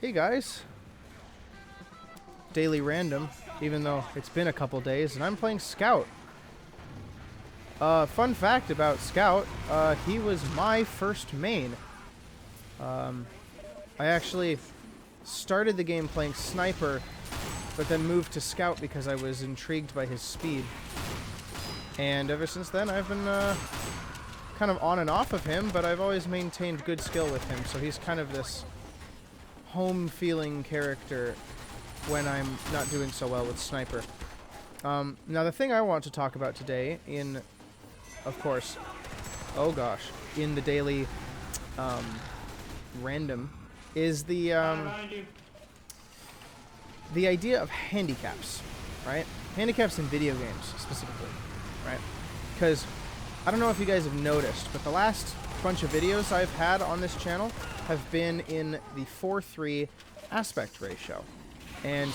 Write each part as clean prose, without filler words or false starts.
Hey guys, daily random, even though it's been a couple days, and I'm playing Scout. Fun fact about Scout, he was my first main. I actually started the game playing Sniper, but then moved to Scout because I was intrigued by his speed. And ever since then, I've been kind of on and off of him, but I've always maintained good skill with him, so he's kind of this home-feeling character when I'm not doing so well with Sniper. Now, the thing I want to talk about today in, of course, oh gosh, in the daily random is the idea of handicaps, right? Handicaps in video games, specifically, right? Because I don't know if you guys have noticed, but the last bunch of videos I've had on this channel have been in the 4:3 aspect ratio. And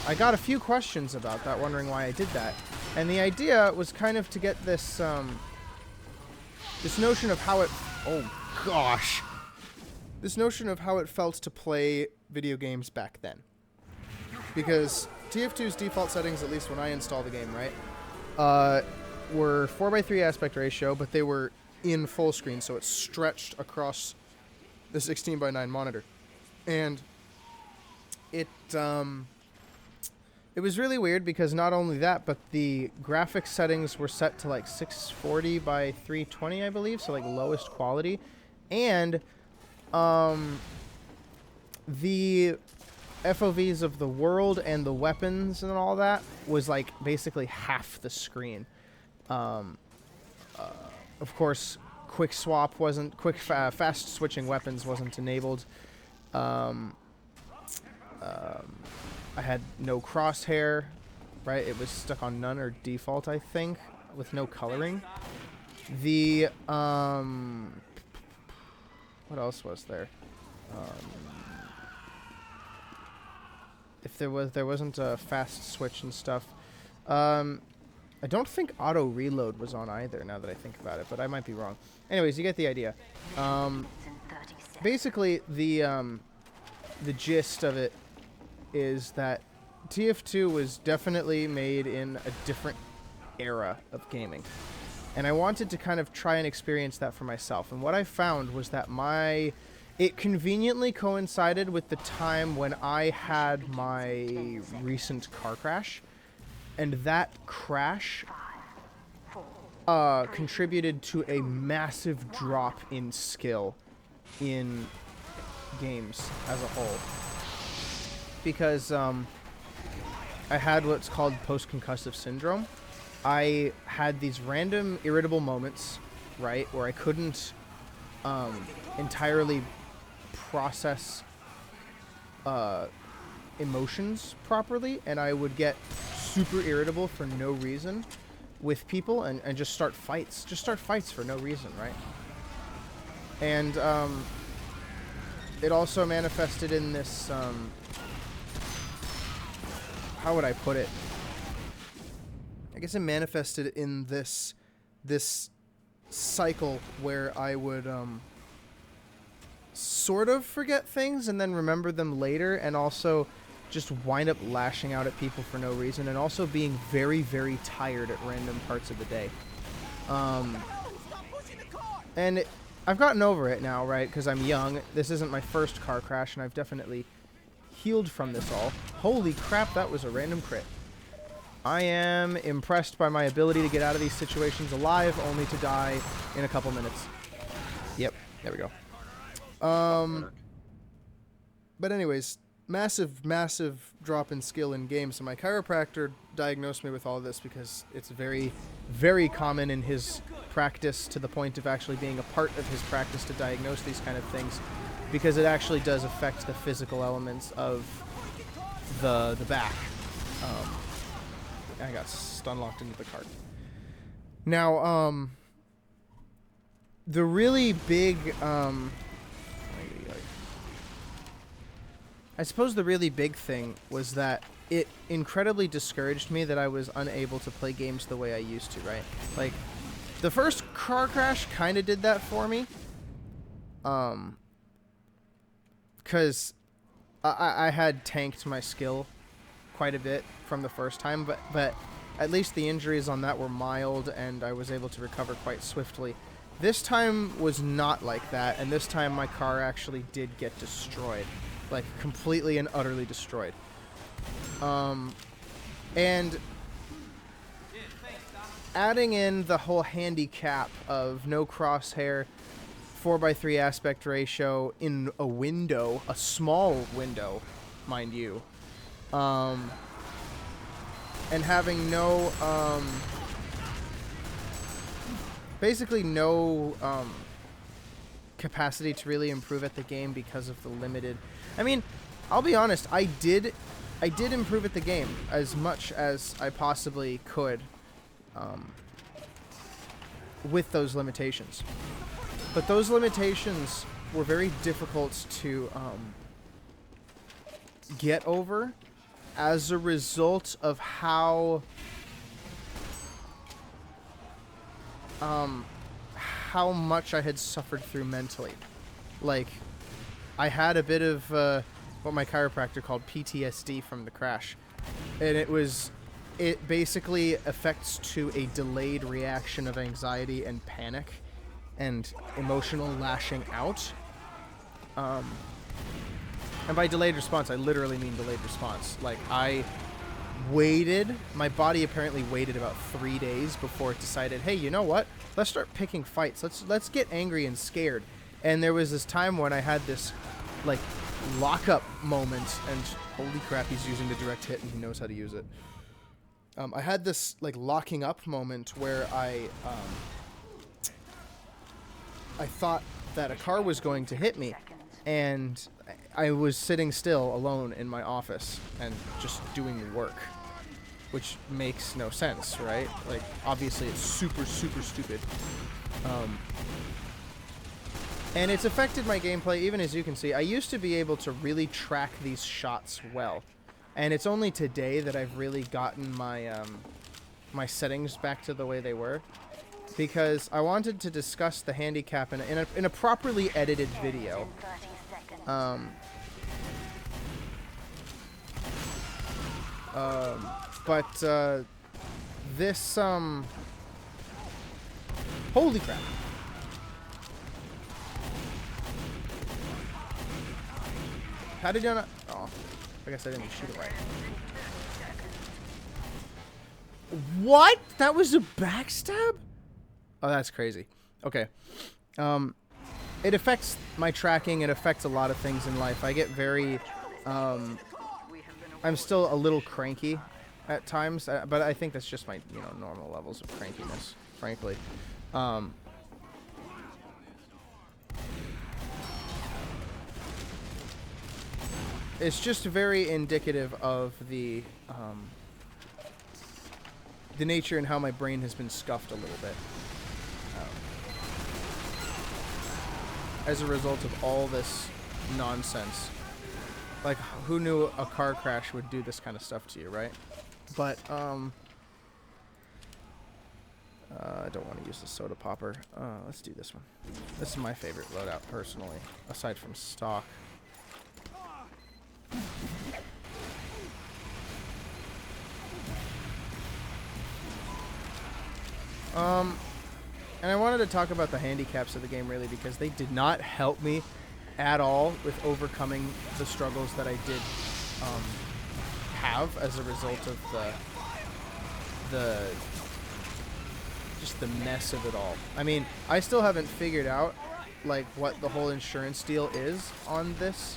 I got a few questions about that, wondering why I did that. And the idea was kind of to get this, this notion of how it... Oh, gosh! This notion of how it felt to play video games back then. Because TF2's default settings, at least when I install the game, right, were 4:3 aspect ratio, but they were in full screen, so it stretched across the 16:9 monitor. And it was really weird because not only that, but the graphics settings were set to like 640 by 320, I believe, so like lowest quality. And the FOVs of the world and the weapons and all that was like basically half the screen. Of course, quick swap wasn't, fast switching weapons wasn't enabled. I had no crosshair, right? It was stuck on none or default, I think, with no coloring. The, what else was there? If there wasn't a fast switch and stuff. I don't think auto reload was on either, now that I think about it, but I might be wrong. Anyways, you get the idea. Basically, the gist of it is that TF2 was definitely made in a different era of gaming. And I wanted to kind of try and experience that for myself. And what I found was that it conveniently coincided with the time when I had my recent car crash. And that crash contributed to a massive drop in skill in games as a whole. Because I had what's called post-concussive syndrome. I had these random irritable moments, right, where I couldn't entirely process emotions properly, and I would get super irritable for no reason with people and just start fights. Just start fights for no reason, right? And it also manifested in this, how would I put it? I guess it manifested in this cycle where I would sort of forget things and then remember them later, and also just wind up lashing out at people for no reason, and also being very, very tired at random parts of the day. And I've gotten over it now, right, because I'm young. This isn't my first car crash, and I've definitely healed from this all. Holy crap, that was a random crit. I am impressed by my ability to get out of these situations alive, only to die in a couple minutes. Yep, there we go. But anyways, massive drop in skill in games. So my chiropractor diagnosed me with all this because it's very, very common in his practice, to the point of actually being a part of his practice to diagnose these kind of things, because it actually does affect the physical elements of the back. I got stun locked into the cart. Now, the really big, I suppose the really big thing was that it incredibly discouraged me that I was unable to play games the way I used to, right? Like, the first car crash kind of did that for me. Because I had tanked my skill quite a bit from the first time, but at least the injuries on that were mild, and I was able to recover quite swiftly. This time was not like that, and this time my car actually did get destroyed. Like, completely and utterly destroyed. And adding in the whole handicap of no crosshair, 4:3 aspect ratio in a window, a small window, mind you, and having no, basically no capacity to really improve at the game because of the limited. I mean, I'll be honest, I did improve at the game as much as I possibly could with those limitations. But those limitations were very difficult to get over as a result of how much I had suffered through mentally. Like, I had a bit of what my chiropractor called PTSD from the crash, and it basically affects to a delayed reaction of anxiety and panic and emotional lashing out. And by delayed response, I literally mean delayed response. Like, I waited, my body apparently waited about 3 days before it decided, hey, you know what? Let's start picking fights. Let's get angry and scared. And there was this time when I had this, like, lockup moment, and holy crap, he's using the direct hit and he knows how to use it. I had this, like, locking up moment where I thought that a car was going to hit me, and I was sitting still alone in my office and just doing work, which makes no sense, right? Like, obviously it's super, super stupid. And it's affected my gameplay, even as you can see. I used to be able to really track these shots well, and it's only today that I've really gotten my my settings back to the way they were, because I wanted to discuss the handicap in a properly edited video. This holy crap. How did you not? Oh, I guess I didn't shoot it right. What? That was a backstab? Oh, that's crazy. Okay. It affects my tracking. It affects a lot of things in life. I get very, I'm still a little cranky at times, but I think that's just my, normal levels of crankiness, frankly. It's just very indicative of the nature and how my brain has been scuffed a little bit. As a result of all this nonsense. Like, who knew a car crash would do this kind of stuff to you, right? But, I don't want to use the soda popper. Let's do this one. This is my favorite loadout, personally, aside from stock. And I wanted to talk about the handicaps of the game, really, because they did not help me at all with overcoming the struggles that I did have as a result of just the mess of it all. I mean, I still haven't figured out, like, what the whole insurance deal is on this,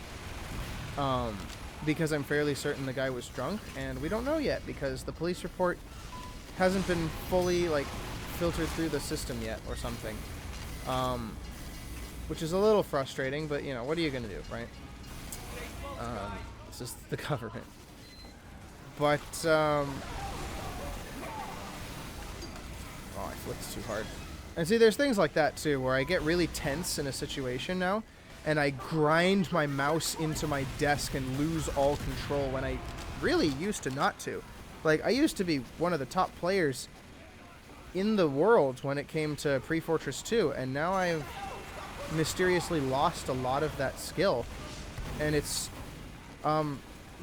because I'm fairly certain the guy was drunk, and we don't know yet because the police report hasn't been fully, like, filtered through the system yet or something, which is a little frustrating, but what are you gonna do, right? This is the government. But oh, I flipped too hard. And see, there's things like that too, where I get really tense in a situation now, and I grind my mouse into my desk and lose all control when I really used to not to. Like, I used to be one of the top players in the world when it came to Pre-Fortress 2, and now I've mysteriously lost a lot of that skill, and it's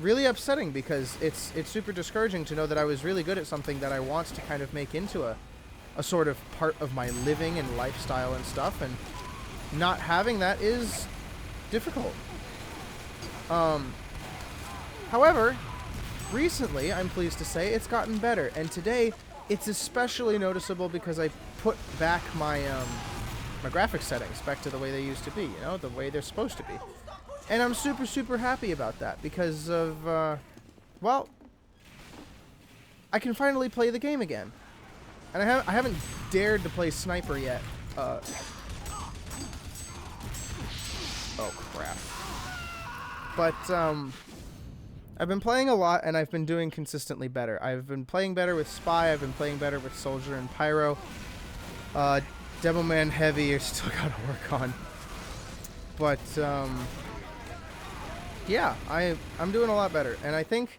really upsetting because it's super discouraging to know that I was really good at something that I want to kind of make into a sort of part of my living and lifestyle and stuff, and not having that is difficult. However, recently, I'm pleased to say, it's gotten better, and today it's especially noticeable because I put back my my graphics settings back to the way they used to be, you know, the way they're supposed to be. And I'm super, super happy about that because of, well, I can finally play the game again. And I haven't dared to play Sniper yet. Oh, crap. But, I've been playing a lot, and I've been doing consistently better. I've been playing better with Spy, I've been playing better with Soldier and Pyro. Devilman Heavy I still gotta work on. But, yeah, I'm doing a lot better. And I think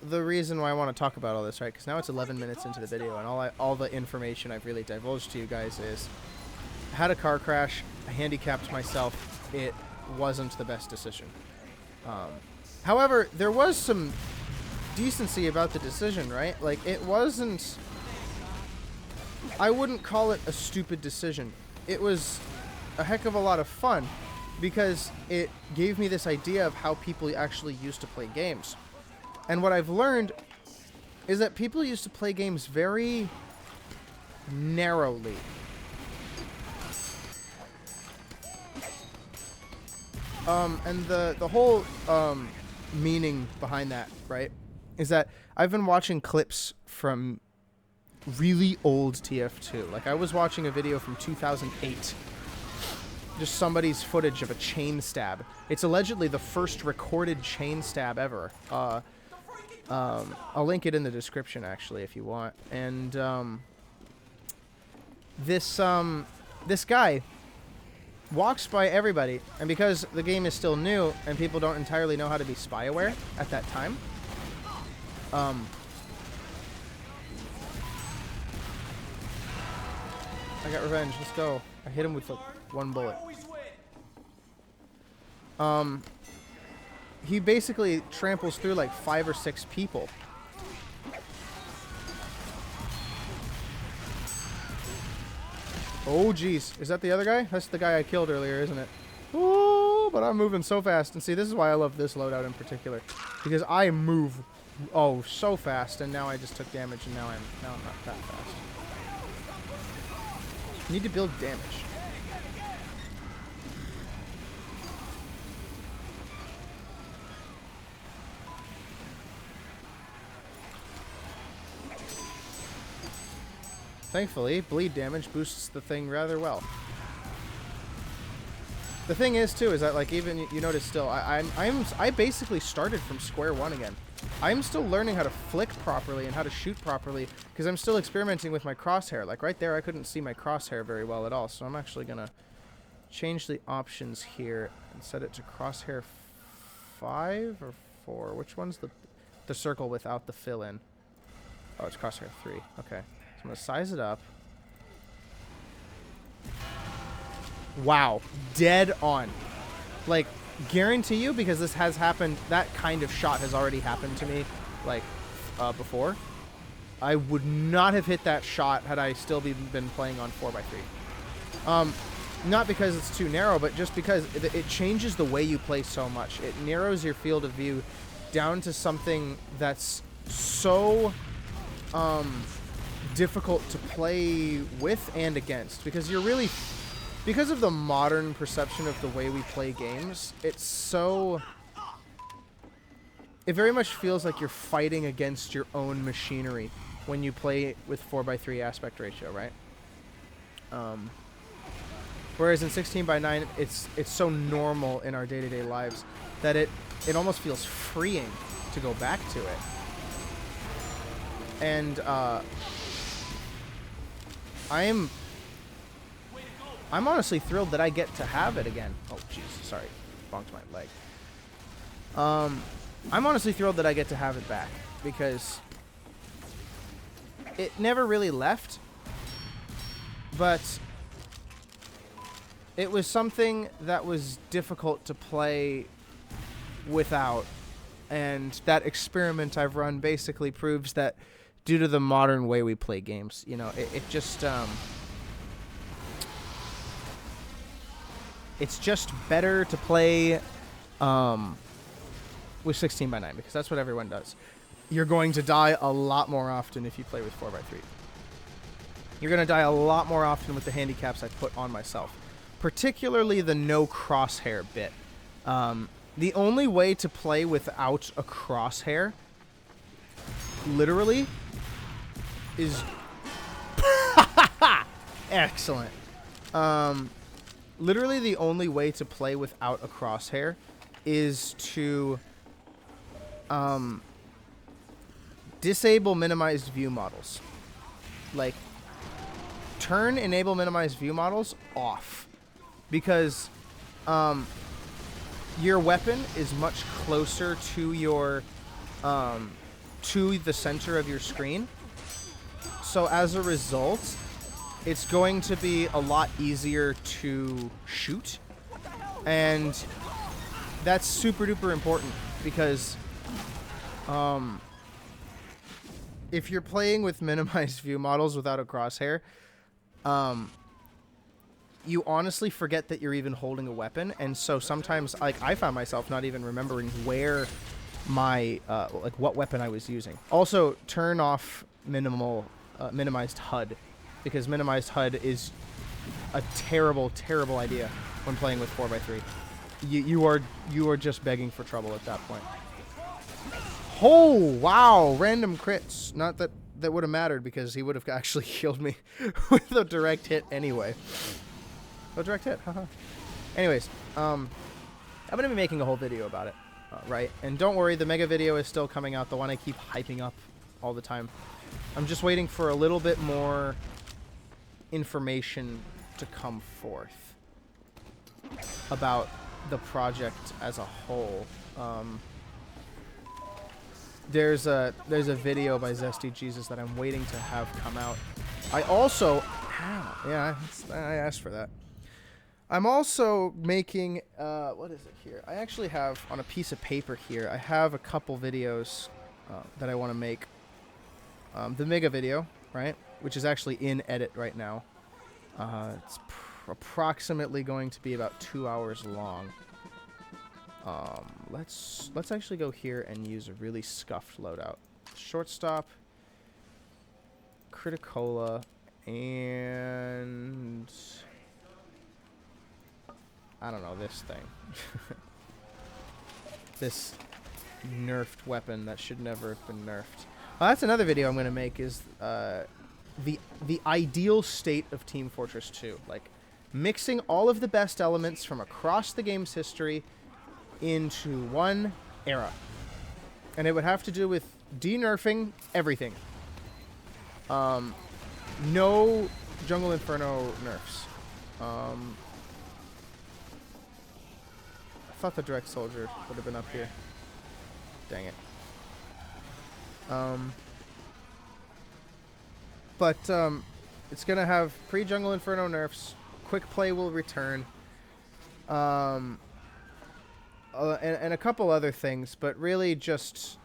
the reason why I want to talk about all this, right, because now it's 11 minutes into the video, and all the information I've really divulged to you guys is, I had a car crash, I handicapped myself, it wasn't the best decision. However, there was some decency about the decision, right? Like, it wasn't... I wouldn't call it a stupid decision. It was a heck of a lot of fun, because it gave me this idea of how people actually used to play games. And what I've learned is that people used to play games very narrowly. And the whole meaning behind that, right, is that I've been watching clips from really old TF2. Like, I was watching a video from 2008. Just somebody's footage of a chain stab. It's allegedly the first recorded chain stab ever. I'll link it in the description, actually, if you want. And this guy walks by everybody, and because the game is still new and people don't entirely know how to be spy aware at that time, I got revenge. Let's go. I hit him with like one bullet. He basically tramples through like 5 or 6 people. Oh, jeez. Is that the other guy? That's the guy I killed earlier, isn't it? Oh, but I'm moving so fast. And see, this is why I love this loadout in particular. Because I move, oh, so fast. And now I just took damage, and now I'm not that fast. Need to build damage. Thankfully, bleed damage boosts the thing rather well. The thing is, too, is that, like, even you notice still, I basically started from square one again. I'm still learning how to flick properly and how to shoot properly because I'm still experimenting with my crosshair. Like, right there, I couldn't see my crosshair very well at all, so I'm actually gonna change the options here and set it to crosshair 5 or 4. Which one's the circle without the fill in? Oh, it's crosshair 3. Okay. So I'm going to size it up. Wow. Dead on. Like, guarantee you, because this has happened, that kind of shot has already happened to me, like, before. I would not have hit that shot had I still been playing on 4x3. Not because it's too narrow, but just because it changes the way you play so much. It narrows your field of view down to something that's so... difficult to play with and against, because you're really, because of the modern perception of the way we play games, it's so, it very much feels like you're fighting against your own machinery when you play with 4x3 aspect ratio, right? Whereas in 16:9 it's so normal in our day-to-day lives that it almost feels freeing to go back to it. And I'm honestly thrilled that I get to have it again. Oh, jeez, sorry, bonked my leg. I'm honestly thrilled that I get to have it back because it never really left, but it was something that was difficult to play without. And that experiment I've run basically proves that due to the modern way we play games, you know, it just it's just better to play with 16:9 because that's what everyone does. You're going to die a lot more often if you play with 4x3. You're going to die a lot more often with the handicaps I put on myself, particularly the no crosshair bit. The only way to play without a crosshair, literally, is... Excellent. Literally the only way to play without a crosshair is to disable minimized view models. Like, turn enable minimized view models off. Because your weapon is much closer to your to the center of your screen. So as a result, it's going to be a lot easier to shoot. And that's super duper important because if you're playing with minimized view models without a crosshair, you honestly forget that you're even holding a weapon. And so sometimes, like, I found myself not even remembering where my, like, what weapon I was using. Also, turn off minimized HUD, because minimized HUD is a terrible, terrible idea when playing with 4x3. You are just begging for trouble at that point. Oh, wow, random crits. Not that that would have mattered because he would have actually killed me with a direct hit anyway. Oh, direct hit, haha. Anyways, I'm going to be making a whole video about it, right? And don't worry, the mega video is still coming out, the one I keep hyping up all the time. I'm just waiting for a little bit more information to come forth about the project as a whole. There's a video by Zesty Jesus that I'm waiting to have come out. I also, yeah, I asked for that. I'm also making, what is it here? I actually have, on a piece of paper here, I have a couple videos that I want to make. The mega video, right, which is actually in edit right now. It's approximately going to be about 2 hours long. Let's actually go here and use a really scuffed loadout. Shortstop, Criticola, and I don't know, this thing. This nerfed weapon that should never have been nerfed. That's another video I'm going to make, is the ideal state of Team Fortress 2. Like, mixing all of the best elements from across the game's history into one era. And it would have to do with de-nerfing everything. No Jungle Inferno nerfs. I thought the Direct Soldier would have been up here. Dang it. But it's going to have pre-Jungle Inferno nerfs. Quick play will return. And a couple other things, but really just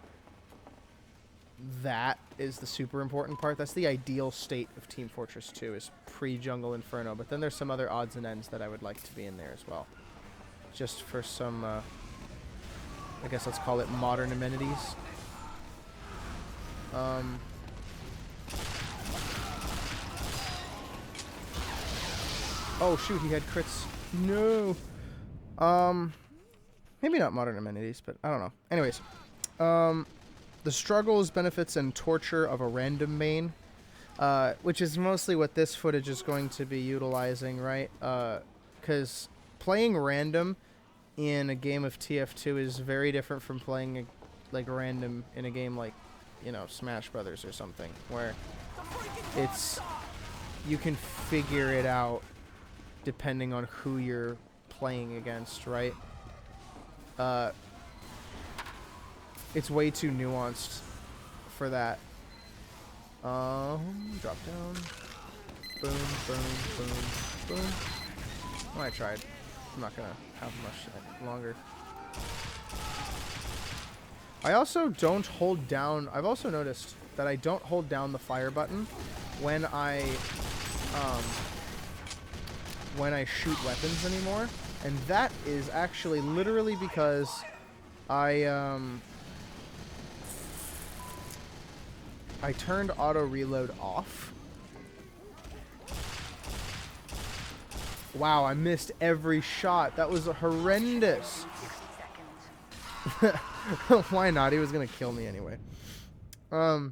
that is the super important part. That's the ideal state of Team Fortress 2, is pre-Jungle Inferno. But then there's some other odds and ends that I would like to be in there as well. Just for some, I guess let's call it modern amenities. Oh shoot, he had crits. No. Maybe not modern amenities, but I don't know. Anyways, the struggles, benefits, and torture of a random main, which is mostly what this footage is going to be utilizing, right? Because playing random in a game of TF2 is very different from playing like random in a game like, you know, Smash Brothers or something, where it's, you can figure it out depending on who you're playing against, right? It's way too nuanced for that. Drop down. Boom, boom, boom, boom. Oh, I tried. I'm not gonna have much longer. I also don't hold down... I've also noticed that I don't hold down the fire button when I shoot weapons anymore. And that is actually literally because I turned auto reload off. Wow, I missed every shot. That was horrendous. Why not? He was gonna kill me anyway. I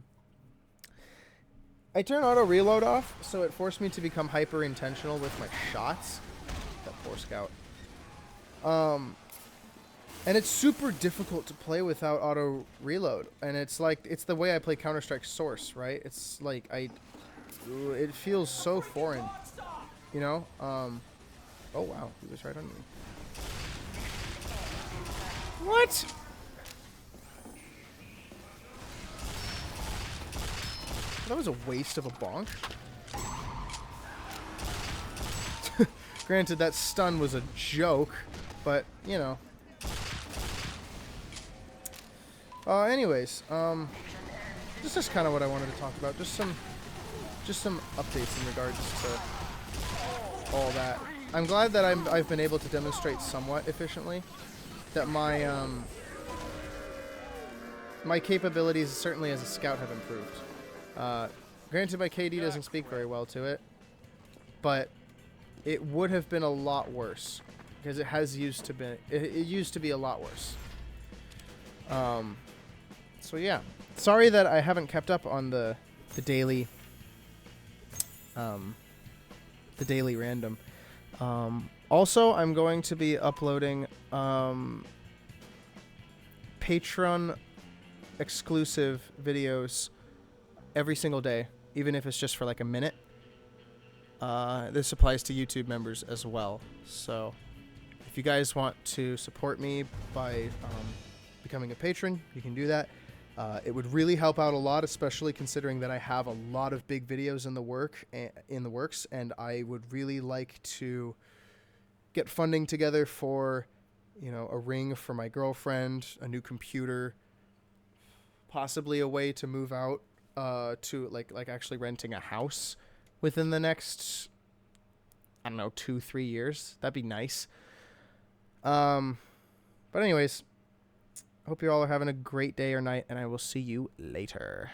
turned auto reload off, so it forced me to become hyper intentional with my shots. That poor scout. And it's super difficult to play without auto reload, and it's like it's the way I play Counter-Strike Source, right? It's like it feels so foreign, you know. Oh wow, he was right on me. What? That was a waste of a bonk. Granted, that stun was a joke, but you know. Anyways, this is kind of what I wanted to talk about. Just some updates in regards to all that. I'm glad that I've been able to demonstrate somewhat efficiently that my my capabilities, certainly as a scout, have improved. Granted, my KD doesn't speak very well to it, but it would have been a lot worse because it used to be a lot worse. So yeah, sorry that I haven't kept up on the daily random. Also, I'm going to be uploading Patreon exclusive videos every single day, even if it's just for like a minute. This applies to YouTube members as well. So if you guys want to support me by becoming a patron, you can do that. It would really help out a lot, especially considering that I have a lot of big videos in the works, and I would really like to get funding together for, you know, a ring for my girlfriend, a new computer, possibly a way to move out to like actually renting a house within the next, I don't know, 2-3 years. That'd be nice. But anyways, I hope you all are having a great day or night, and I will see you later.